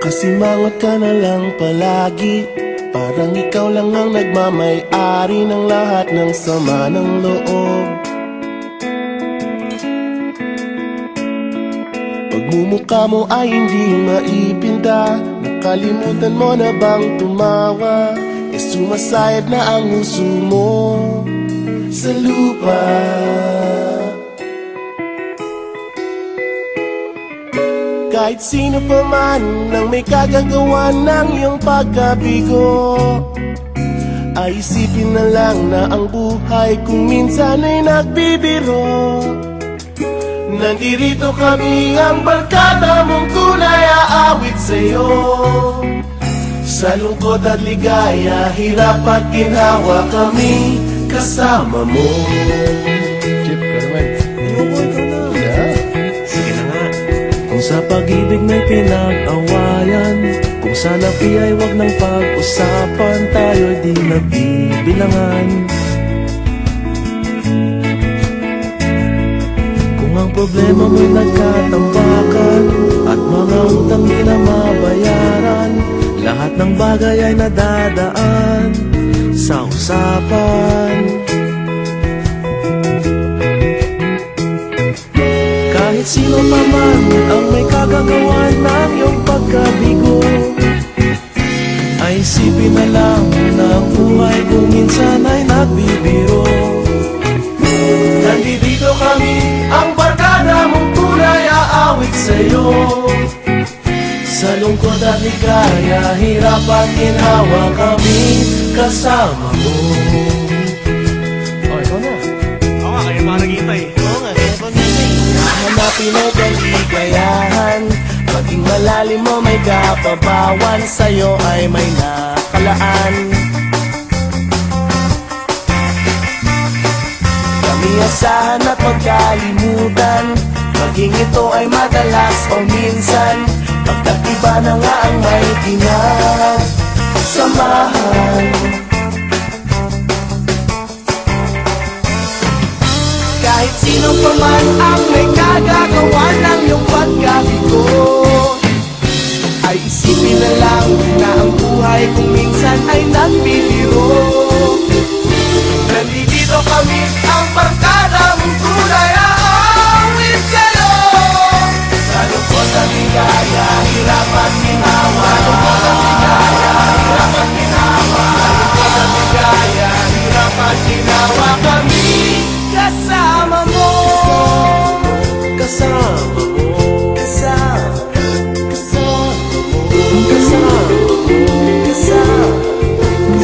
Nakasimangot ka na lang palagi, parang ikaw lang ang nagmamay-ari ng lahat ng sama ng loob. Pagmumukha mo ay hindi maipinta, nakalimutan mo na bang tumawa? Sumasayad na ang uso mo sa lupa. Kahit sino pa man ang may kagagawa ng iyong pagkabigo, ay isipin na lang na ang buhay kung minsan ay nagbibiro. Nandirito kami, ang barkada mong tunay aawit sa'yo. Sa lungkot at ligaya, hirap at ginhawa, kami kasama mo. Chip, ka naman. Ayoko, ikaw na. Yeah. Sige na nga. Kung sa pag-ibig may pinag-awayan, kung sa napi ay wag nang pag-usapan, tayo'y di nagbibilangan. Kung ang problema mo'y nagkatambakan at mga utang di na mabayaran, lahat ng bagay ay nadadaan sa usapan. Kahit sino pa man ang may kagagawa ng iyong pagkabigo, ay isipin na lang na ang buhay kung minsan ay nagbibiro. Nandito kami, ang barkada mong tunay aawit sa'yo. Sa lungkot at ligaya, hirap at ginhawa, kami kasama mo. Oh, ikaw na. Oo nga, kaya pa naghihintay. Oo nga, kaya pa naghihintay. Hanapin ay kaligayahan, maging malalim mo may kapabawan, sa'yo ay may nakalaan. Kami asahan at magkalimutan, maging ito ay madalas o minsan, pagkatiba na nga ang may samahan. Kahit sino pa man ang may kagagawa ng iyong pagkabigo, ay isipin na lang na ang buhay kung minsan ay nagbibiro. Nandito kami, ang